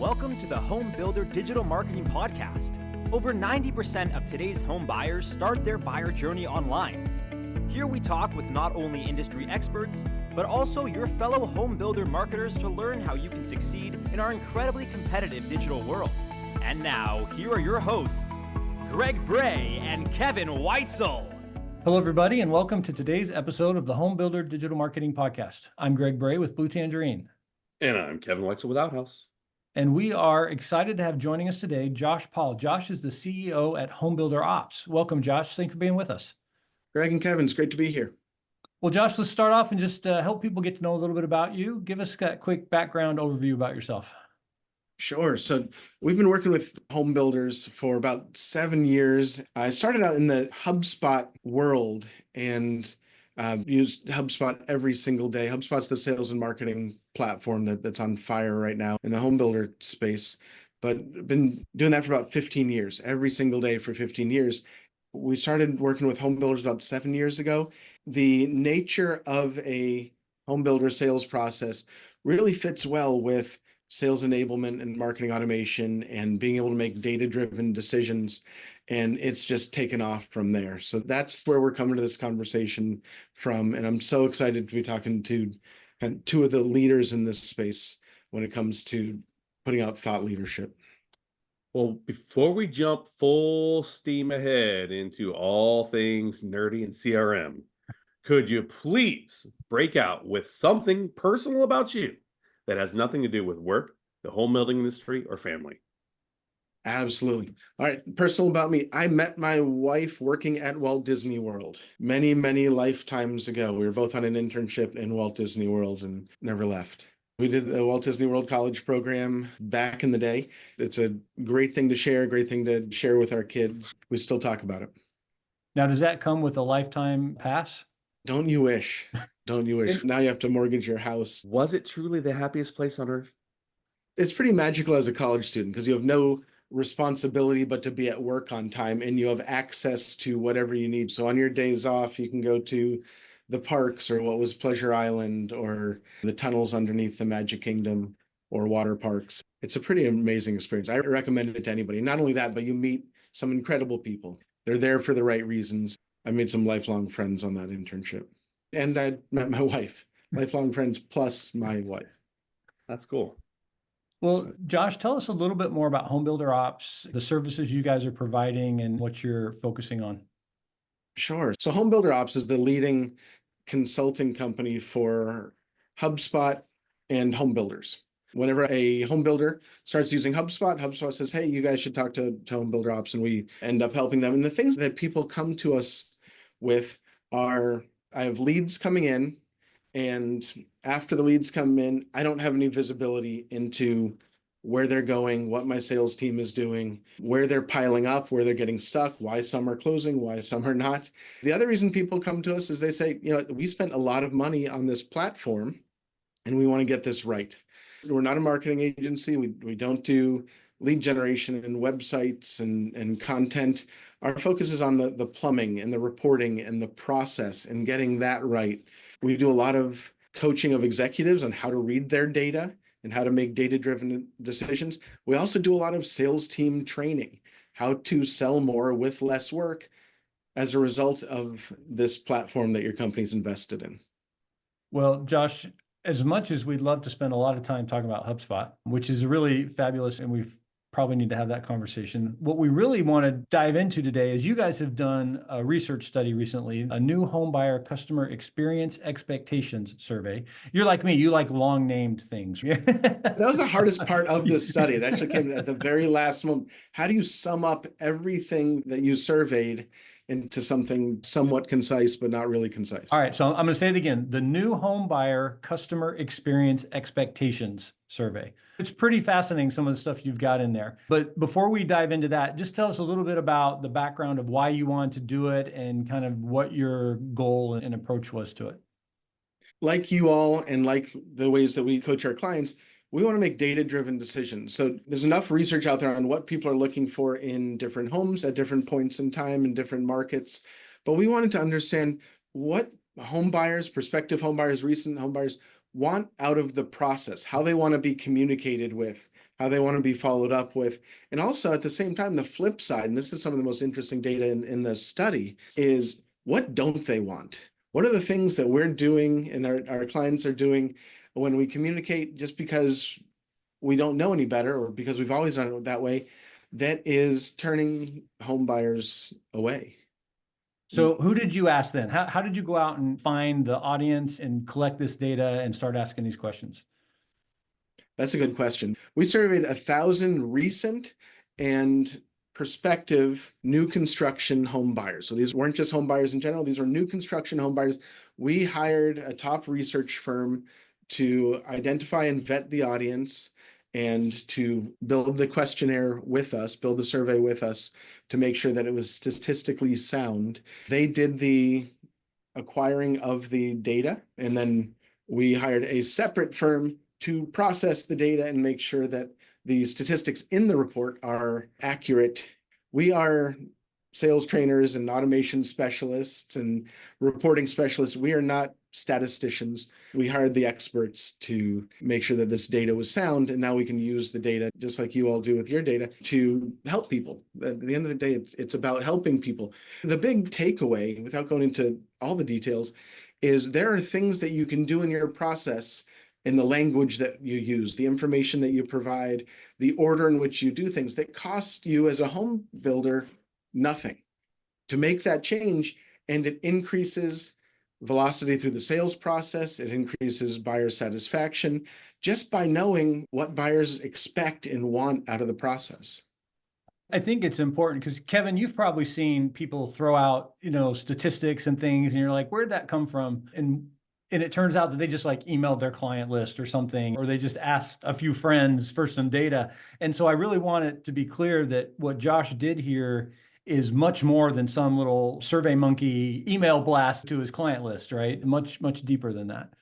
Welcome to the Home Builder Digital Marketing Podcast. Over 90% of today's home buyers start their buyer journey online. Here we talk with not only industry experts, but also your fellow home builder marketers to learn how you can succeed in our incredibly competitive digital world. And now, here are your hosts, Greg Bray and Kevin Weitzel. Hello, everybody, and welcome to today's episode of the Home Builder Digital Marketing Podcast. I'm Greg Bray with Blue Tangerine. And I'm Kevin Weitzel with Outhouse. And we are excited to have joining us today, Josh Paul. Josh is the CEO at Homebuilder Ops. Welcome, Josh. Thanks for being with us. Greg and Kevin, it's great to be here. Well, Josh, let's start off and just help people get to know a little bit about you. Give us a quick background overview about yourself. Sure. So we've been working with home builders for about 7 years. I started out in the HubSpot world and used HubSpot every single day. HubSpot's the sales and marketing platform that's on fire right now in the home builder space, but been doing that for about 15 years, every single day for 15 years. We started working with home builders about 7 years ago. The nature of a home builder sales process really fits well with sales enablement and marketing automation and being able to make data-driven decisions. And it's just taken off from there. So that's where we're coming to this conversation from. And I'm so excited to be talking to two of the leaders in this space when it comes to putting out thought leadership. Well, before we jump full steam ahead into all things nerdy and CRM, could you please break out with something personal about you that has nothing to do with work, the home building industry, or family? Absolutely. All right. Personal about me. I met my wife working at Walt Disney World many, many lifetimes ago. We were both on an internship in Walt Disney World and never left. We did the Walt Disney World College program back in the day. It's a great thing to share, great thing to share with our kids. We still talk about it. Now, does that come with a lifetime pass? Don't you wish? Don't you wish? Now you have to mortgage your house. Was it truly the happiest place on earth? It's pretty magical as a college student because you have no responsibility but to be at work on time and you have access to whatever you need. So on your days off, you can go to the parks or what was Pleasure Island or the tunnels underneath the Magic Kingdom or water parks. It's a pretty amazing experience. I recommend it to anybody. Not only that, but you meet some incredible people. They're there for the right reasons. I made some lifelong friends on that internship. And I met my wife, lifelong friends plus my wife. That's cool. Well, Josh, tell us a little bit more about Homebuilder Ops, the services you guys are providing and what you're focusing on. Sure. So Homebuilder Ops is the leading consulting company for HubSpot and home builders. Whenever a home builder starts using HubSpot, HubSpot says, hey, you guys should talk to Homebuilder Ops, and we end up helping them. And the things that people come to us with are, I have leads coming in, and after the leads come in, I don't have any visibility into where they're going, what my sales team is doing, where they're piling up, where they're getting stuck, why some are closing, why some are not. The other reason people come to us is they say, we spent a lot of money on this platform and we want to get this right. We're not a marketing agency. We don't do lead generation and websites and content. Our focus is on the plumbing and the reporting and the process and getting that right. We do a lot of coaching of executives on how to read their data and how to make data-driven decisions. We also do a lot of sales team training, how to sell more with less work as a result of this platform that your company's invested in. Well, Josh, as much as we'd love to spend a lot of time talking about HubSpot, which is really fabulous, and we've probably need to have that conversation. What we really want to dive into today is you guys have done a research study recently, a new home buyer customer experience expectations survey. You're like me, you like long named things. That was the hardest part of this study. It actually came at the very last moment. How do you sum up everything that you surveyed into something somewhat concise, but not really concise? All right, so I'm going to say it again. The new home buyer customer experience expectations survey. It's pretty fascinating, some of the stuff you've got in there. But before we dive into that, just tell us a little bit about the background of why you wanted to do it and kind of what your goal and approach was to it. Like you all, and like the ways that we coach our clients, we want to make data-driven decisions. So there's enough research out there on what people are looking for in different homes at different points in time in different markets. But we wanted to understand what home buyers, prospective home buyers, recent home buyers want out of the process, how they want to be communicated with, how they want to be followed up with. And also at the same time, the flip side, and this is some of the most interesting data in the study, is what don't they want? What are the things that we're doing and our clients are doing when we communicate just because we don't know any better or because we've always done it that way, that is turning home buyers away? So who did you ask then? How did you go out and find the audience and collect this data and start asking these questions? That's a good question. We surveyed 1,000 recent and prospective new construction home buyers. So these weren't just home buyers in general, these are new construction home buyers. We hired a top research firm to identify and vet the audience and to build the questionnaire with us, build the survey with us to make sure that it was statistically sound. They did the acquiring of the data, and then we hired a separate firm to process the data and make sure that the statistics in the report are accurate. We are sales trainers and automation specialists and reporting specialists. We are not statisticians. We hired the experts to make sure that this data was sound, and now we can use the data, just like you all do with your data, to help people. At the end of the day, it's about helping people. The big takeaway, without going into all the details, is there are things that you can do in your process, in the language that you use, the information that you provide, the order in which you do things, that cost you as a home builder nothing to make that change, and it increases velocity through the sales process. It increases buyer satisfaction just by knowing what buyers expect and want out of the process. I think it's important because Kevin, you've probably seen people throw out, statistics and things, and you're like, where'd that come from? And it turns out that they just like emailed their client list or something, or they just asked a few friends for some data. And so I really want it to be clear that what Josh did here is much more than some little Survey Monkey email blast to his client list, right? Much, much deeper than that.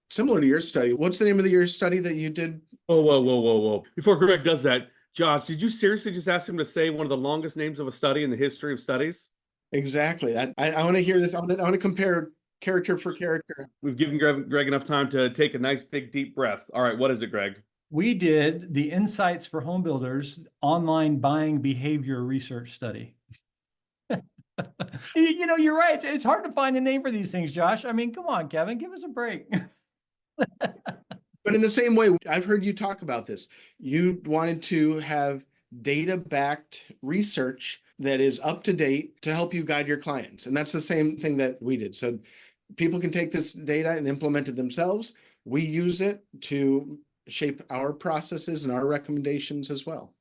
Similar to your study. What's the name of your study that you did? Whoa. Before Greg does that, Josh, did you seriously just ask him to say one of the longest names of a study in the history of studies? Exactly. I want to hear this. I want to compare character for character. We've given Greg enough time to take a nice, big, deep breath. All right, what is it, Greg? We did the Insights for Home Builders online buying behavior research study. You're right. It's hard to find a name for these things, Josh. I mean, come on, Kevin, give us a break. But in the same way, I've heard you talk about this. You wanted to have data-backed research that is up to date to help you guide your clients. And that's the same thing that we did. So people can take this data and implement it themselves. We use it to shape our processes and our recommendations as well.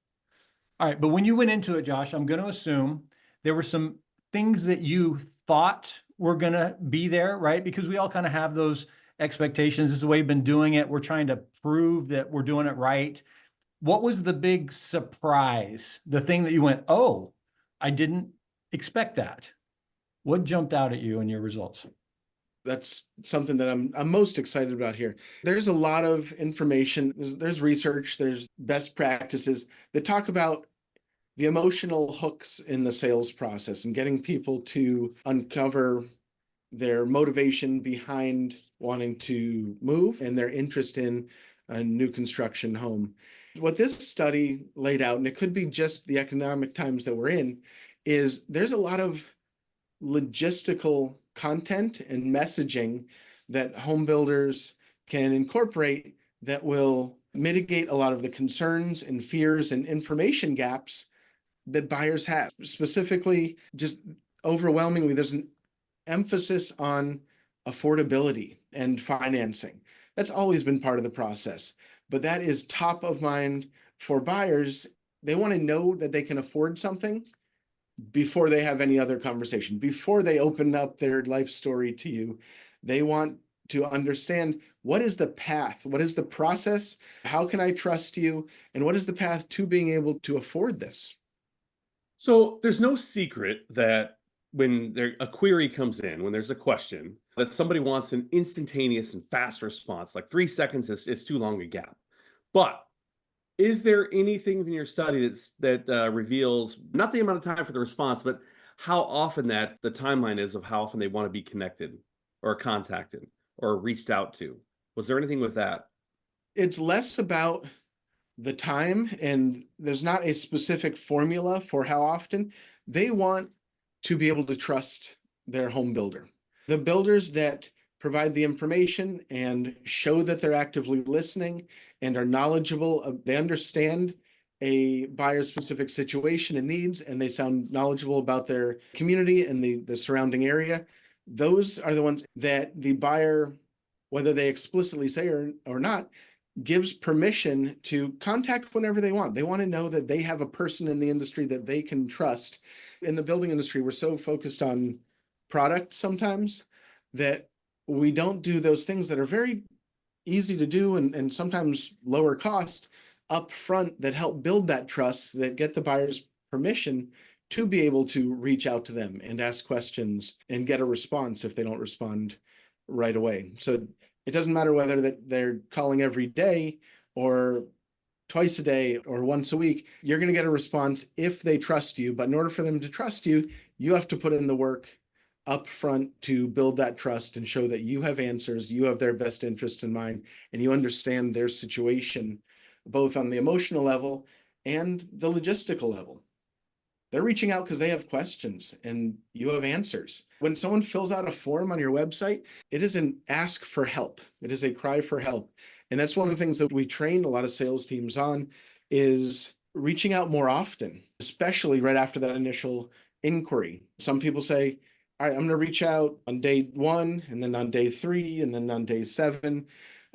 All right. But when you went into it, Josh, I'm going to assume there were some things that you thought were going to be there, right? Because we all kind of have those expectations. This is the way we've been doing it. We're trying to prove that we're doing it right. What was the big surprise? The thing that you went, oh, I didn't expect that. What jumped out at you in your results? That's something that I'm most excited about here. There's a lot of information. There's research, there's best practices that talk about the emotional hooks in the sales process and getting people to uncover their motivation behind wanting to move and their interest in a new construction home. What this study laid out, and it could be just the economic times that we're in, is there's a lot of logistical content and messaging that home builders can incorporate that will mitigate a lot of the concerns and fears and information gaps that buyers have. Specifically, just overwhelmingly, there's an emphasis on affordability and financing. That's always been part of the process, but that is top of mind for buyers. They want to know that they can afford something before they have any other conversation, before they open up their life story to you. They want to understand, what is the path? What is the process? How can I trust you? And what is the path to being able to afford this? So there's no secret that when a query comes in, when there's a question, that somebody wants an instantaneous and fast response, like 3 seconds is too long a gap. But is there anything in your study that reveals not the amount of time for the response, but how often the timeline is of how often they want to be connected or contacted or reached out to? Was there anything with that? It's less about the time, and there's not a specific formula for how often. They want to be able to trust their home builder. The builders that provide the information and show that they're actively listening and are knowledgeable, they understand a buyer's specific situation and needs, and they sound knowledgeable about their community and the surrounding area. Those are the ones that the buyer, whether they explicitly say or not, gives permission to contact whenever they want. They want to know that they have a person in the industry that they can trust. In the building industry, we're so focused on product sometimes that we don't do those things that are very easy to do and sometimes lower cost up front that help build that trust, that get the buyer's permission to be able to reach out to them and ask questions and get a response if they don't respond right away. So it doesn't matter whether that they're calling every day or twice a day or once a week, you're going to get a response if they trust you. But in order for them to trust you, you have to put in the work up front to build that trust and show that you have answers, you have their best interest in mind, and you understand their situation, both on the emotional level and the logistical level. They're reaching out because they have questions and you have answers. When someone fills out a form on your website, it is an ask for help. It is a cry for help. And that's one of the things that we train a lot of sales teams on, is reaching out more often, especially right after that initial inquiry. Some people say, all right, I'm going to reach out on day 1 and then on day 3 and then on day 7.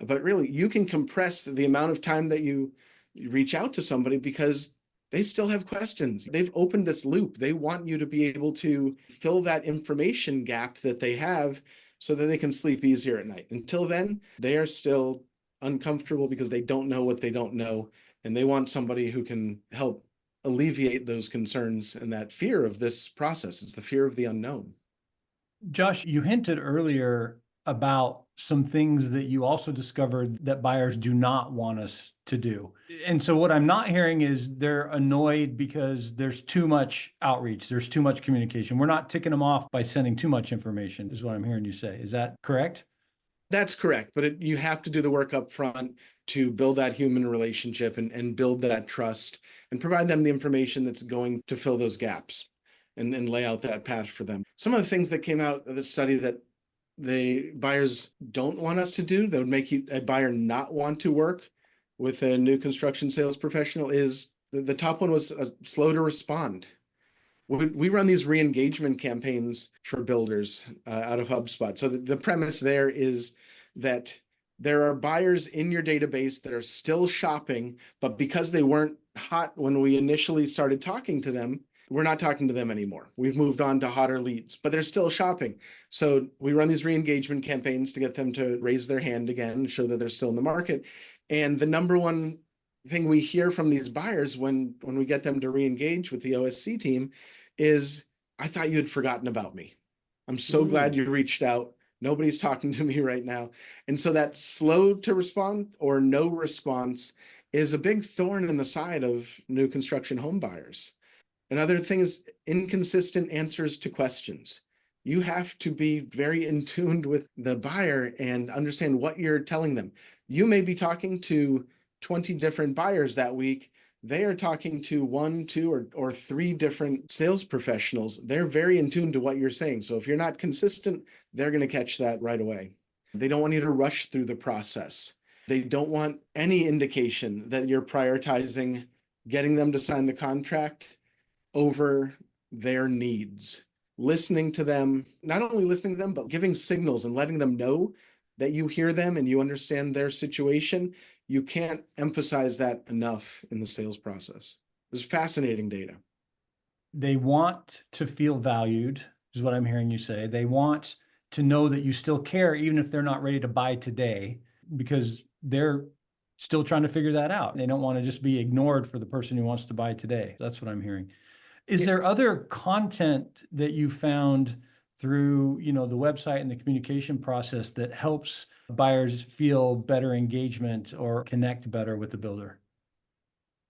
But really, you can compress the amount of time that you reach out to somebody because they still have questions. They've opened this loop. They want you to be able to fill that information gap that they have so that they can sleep easier at night. Until then, they are still uncomfortable because they don't know what they don't know. And they want somebody who can help alleviate those concerns and that fear of this process. It's the fear of the unknown. Josh, you hinted earlier about some things that you also discovered that buyers do not want us to do. And so what I'm not hearing is they're annoyed because there's too much outreach, there's too much communication. We're not ticking them off by sending too much information, is what I'm hearing you say. Is that correct? That's correct, but you have to do the work up front to build that human relationship and build that trust and provide them the information that's going to fill those gaps and lay out that path for them. Some of the things that came out of the study that the buyers don't want us to do, that would make a buyer not want to work with a new construction sales professional, is the top one was slow to respond. We run these re-engagement campaigns for builders out of HubSpot. So the premise there is that there are buyers in your database that are still shopping, but because they weren't hot when we initially started talking to them, we're not talking to them anymore. We've moved on to hotter leads, but they're still shopping. So we run these re-engagement campaigns to get them to raise their hand again, show that they're still in the market. And the number one thing we hear from these buyers when we get them to re-engage with the OSC team is, I thought you had forgotten about me. I'm so glad you reached out. Nobody's talking to me right now. And so that slow to respond or no response is a big thorn in the side of new construction home buyers. Another thing is inconsistent answers to questions. You have to be very in tune with the buyer and understand what you're telling them. You may be talking to 20 different buyers that week. They are talking to 1, 2, or 3 different sales professionals. They're very in tune to what you're saying. So if you're not consistent, they're going to catch that right away. They don't want you to rush through the process. They don't want any indication that you're prioritizing getting them to sign the contract over their needs. Listening to them, not only listening to them, but giving signals and letting them know that you hear them and you understand their situation. You can't emphasize that enough in the sales process. It's fascinating data. They want to feel valued, is what I'm hearing you say. They want to know that you still care, even if they're not ready to buy today, because they're still trying to figure that out. They don't want to just be ignored for the person who wants to buy today. That's what I'm hearing. Is there other content that you found through, the website and the communication process that helps buyers feel better engagement or connect better with the builder?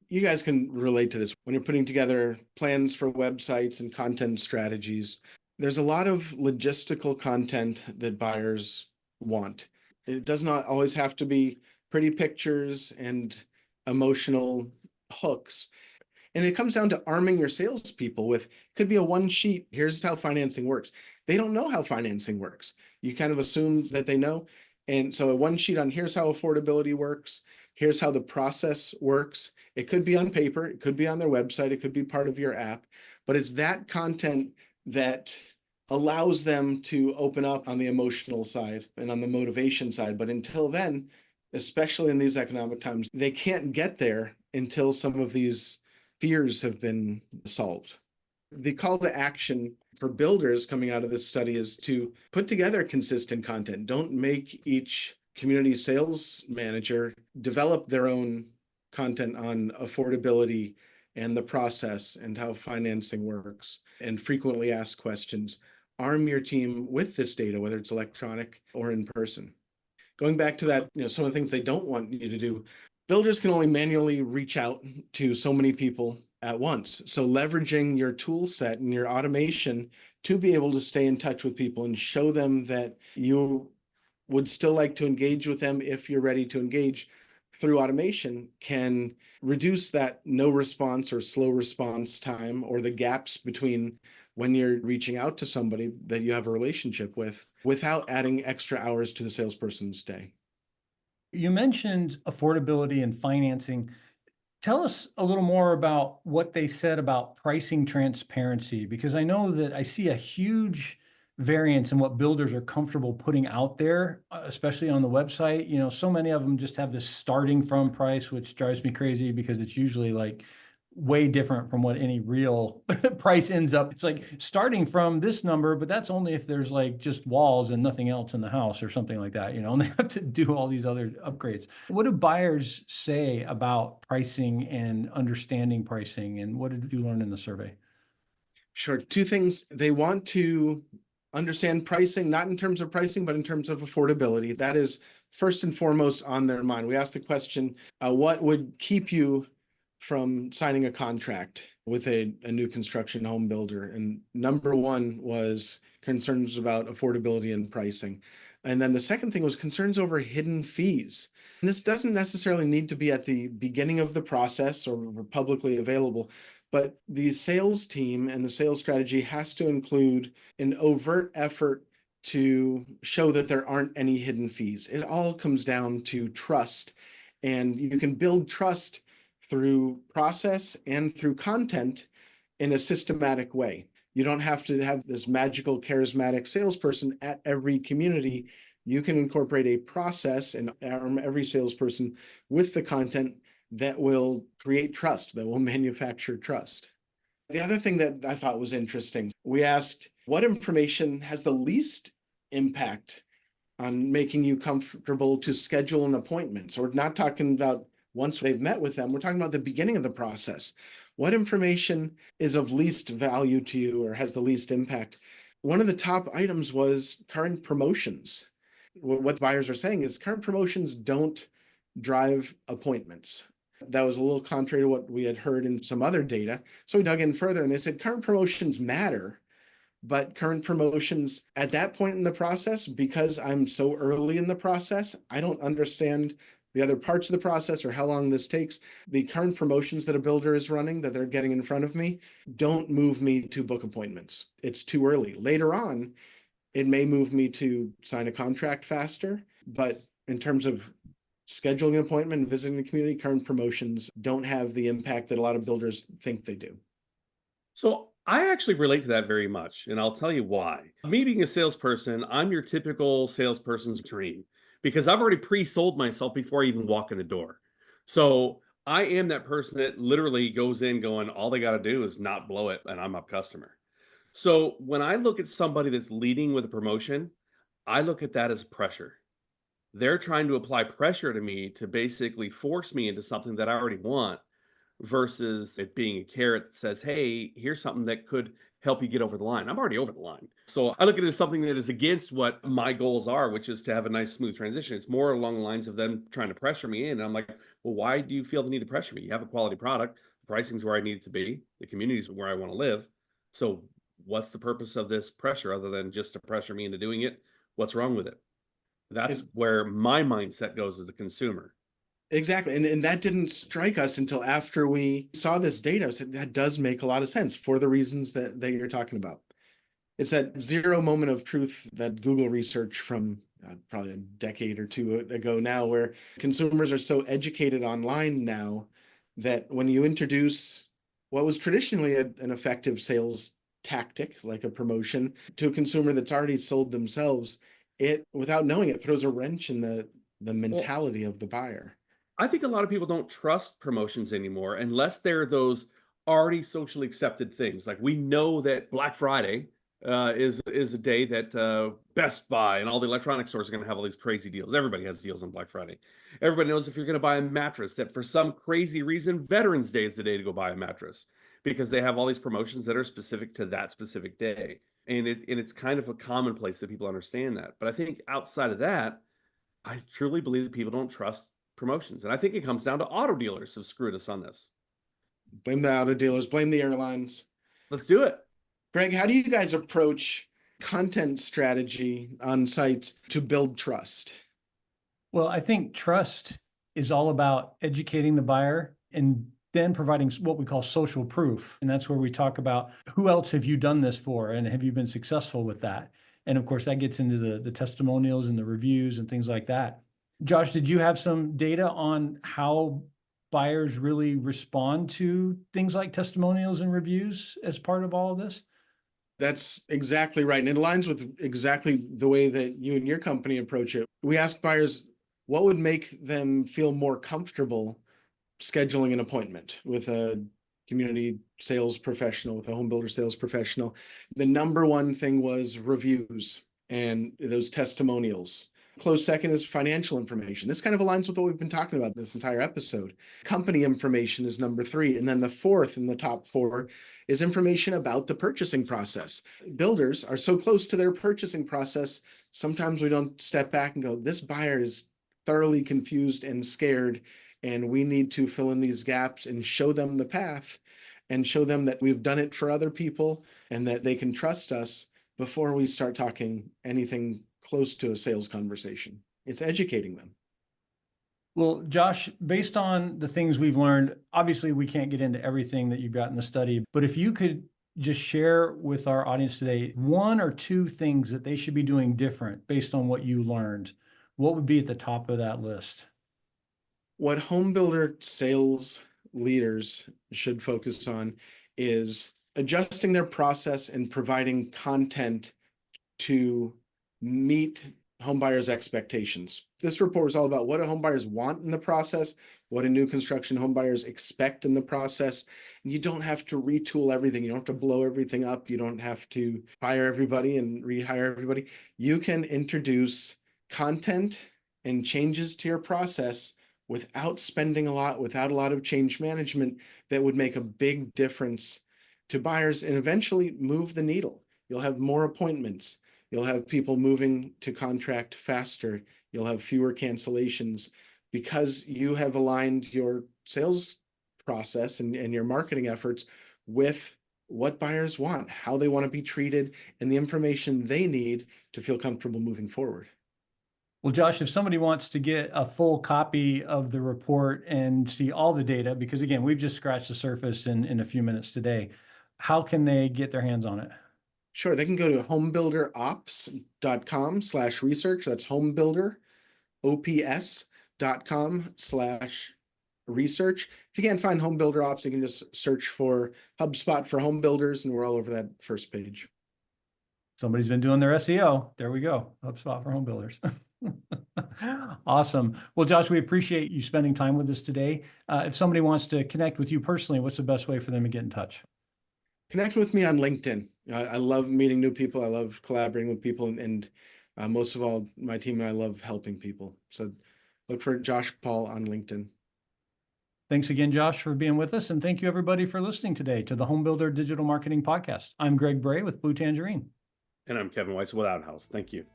You guys can relate to this when you're putting together plans for websites and content strategies. There's a lot of logistical content that buyers want. It does not always have to be pretty pictures and emotional hooks. And it comes down to arming your salespeople with, could be a one sheet, here's how financing works. They don't know how financing works. You kind of assume that they know. And so a one sheet on here's how affordability works, here's how the process works. It could be on paper, it could be on their website, it could be part of your app, but it's that content that allows them to open up on the emotional side and on the motivation side. But until then, especially in these economic times, they can't get there until some of these fears have been solved. The call to action for builders coming out of this study is to put together consistent content. Don't make each community sales manager develop their own content on affordability and the process and how financing works, and frequently asked questions. Arm your team with this data, whether it's electronic or in person. Going back to that, some of the things they don't want you to do, builders can only manually reach out to so many people at once. So leveraging your tool set and your automation to be able to stay in touch with people and show them that you would still like to engage with them if you're ready to engage through automation can reduce that no response or slow response time, or the gaps between when you're reaching out to somebody that you have a relationship with, without adding extra hours to the salesperson's day. You mentioned affordability and financing. Tell us a little more about what they said about pricing transparency, because I know that I see a huge variance in what builders are comfortable putting out there, especially on the website. So many of them just have this starting from price, which drives me crazy because it's usually like way different from what any real price ends up. It's like starting from this number, but that's only if there's like just walls and nothing else in the house or something like that, and they have to do all these other upgrades. What do buyers say about pricing and understanding pricing? And what did you learn in the survey? Sure. Two things. They want to understand pricing, not in terms of pricing, but in terms of affordability. That is first and foremost on their mind. We asked the question, what would keep you from signing a contract with a new construction home builder? And number one was concerns about affordability and pricing. And then the second thing was concerns over hidden fees. And this doesn't necessarily need to be at the beginning of the process or publicly available, but the sales team and the sales strategy has to include an overt effort to show that there aren't any hidden fees. It all comes down to trust, and you can build trust through process and through content in a systematic way. You don't have to have this magical, charismatic salesperson at every community. You can incorporate a process and arm every salesperson with the content that will create trust, that will manufacture trust. The other thing that I thought was interesting, we asked, what information has the least impact on making you comfortable to schedule an appointment? So we're not talking about once they've met with them, we're talking about the beginning of the process. What information is of least value to you or has the least impact? One of the top items was current promotions. What buyers are saying is current promotions don't drive appointments. That was a little contrary to what we had heard in some other data. So we dug in further and they said current promotions matter, but current promotions at that point in the process, because I'm so early in the process, I don't understand the other parts of the process or how long this takes. The current promotions that a builder is running that they're getting in front of me don't move me to book appointments. It's too early. Later on, it may move me to sign a contract faster, but in terms of scheduling an appointment and visiting the community, current promotions don't have the impact that a lot of builders think they do. So I actually relate to that very much, and I'll tell you why. Me being a salesperson, I'm your typical salesperson's dream because I've already pre-sold myself before I even walk in the door. So I am that person that literally goes in going, all they got to do is not blow it, and I'm a customer. So when I look at somebody that's leading with a promotion, I look at that as pressure. They're trying to apply pressure to me to basically force me into something that I already want versus it being a carrot that says, hey, here's something that could help you get over the line. I'm already over the line. So I look at it as something that is against what my goals are, which is to have a nice, smooth transition. It's more along the lines of them trying to pressure me in. And I'm like, well, why do you feel the need to pressure me? You have a quality product. The pricing's where I need it to be. The community's where I want to live. So what's the purpose of this pressure other than just to pressure me into doing it? What's wrong with it? That's where my mindset goes as a consumer. Exactly. And that didn't strike us until after we saw this data. I said, that does make a lot of sense for the reasons that you're talking about. It's that zero moment of truth that Google research from probably a decade or two ago now, where consumers are so educated online now that when you introduce what was traditionally an effective sales tactic, like a promotion, to a consumer that's already sold themselves, it, without knowing it, throws a wrench in the mentality of the buyer. I think a lot of people don't trust promotions anymore unless they're those already socially accepted things. Like we know that Black Friday is a day that Best Buy and all the electronic stores are going to have all these crazy deals. Everybody has deals on Black Friday. Everybody knows if you're going to buy a mattress that for some crazy reason Veterans Day is the day to go buy a mattress because they have all these promotions that are specific to that specific day. And it's kind of a commonplace that people understand that. But I think outside of that, I truly believe that people don't trust promotions. And I think it comes down to auto dealers have screwed us on this. Blame the auto dealers, blame the airlines. Let's do it. Greg, how do you guys approach content strategy on sites to build trust? Well, I think trust is all about educating the buyer and then providing what we call social proof. And that's where we talk about who else have you done this for and have you been successful with that? And of course, that gets into the testimonials and the reviews and things like that. Josh, did you have some data on how buyers really respond to things like testimonials and reviews as part of all of this? That's exactly right. And it aligns with exactly the way that you and your company approach it. We ask buyers what would make them feel more comfortable scheduling an appointment with a community sales professional, with a home builder sales professional. The number one thing was reviews and those testimonials. Close second is financial information. This kind of aligns with what we've been talking about this entire episode. Company information is number three. And then the fourth in the top four is information about the purchasing process. Builders are so close to their purchasing process, sometimes we don't step back and go, this buyer is thoroughly confused and scared, and we need to fill in these gaps and show them the path and show them that we've done it for other people and that they can trust us before we start talking anything close to a sales conversation. It's educating them. Well, Josh, based on the things we've learned, obviously we can't get into everything that you've got in the study, but if you could just share with our audience today, one or two things that they should be doing different based on what you learned, what would be at the top of that list? What home builder sales leaders should focus on is adjusting their process and providing content to meet home buyers' expectations. This report is all about what do home buyers want in the process, what do new construction home buyers expect in the process. And you don't have to retool everything. You don't have to blow everything up. You don't have to fire everybody and rehire everybody. You can introduce content and changes to your process without spending a lot, without a lot of change management that would make a big difference to buyers and eventually move the needle. You'll have more appointments. You'll have people moving to contract faster. You'll have fewer cancellations because you have aligned your sales process and your marketing efforts with what buyers want, how they want to be treated, and the information they need to feel comfortable moving forward. Well, Josh, if somebody wants to get a full copy of the report and see all the data, because again, we've just scratched the surface in a few minutes today, how can they get their hands on it? Sure, they can go to homebuilderops.com/research. That's homebuilderops.com/research. If you can't find Home Builder Ops, you can just search for HubSpot for home builders, and we're all over that first page. Somebody's been doing their SEO. There we go. HubSpot for home builders. Awesome. Well, Josh, we appreciate you spending time with us today. If somebody wants to connect with you personally, what's the best way for them to get in touch? Connect with me on LinkedIn. I love meeting new people. I love collaborating with people. And most of all, my team and I love helping people. So look for Josh Paul on LinkedIn. Thanks again, Josh, for being with us. And thank you, everybody, for listening today to the Home Builder Digital Marketing Podcast. I'm Greg Bray with Blue Tangerine. And I'm Kevin Weiss with Outhouse. Thank you.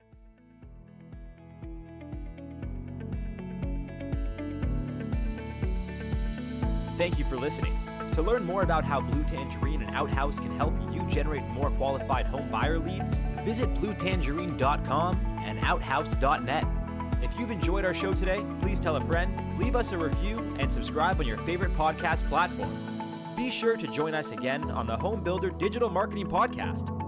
Thank you for listening. To learn more about how Blue Tangerine and Outhouse can help you generate more qualified home buyer leads, visit bluetangerine.com and outhouse.net. If you've enjoyed our show today, please tell a friend, leave us a review, and subscribe on your favorite podcast platform. Be sure to join us again on the Home Builder Digital Marketing Podcast.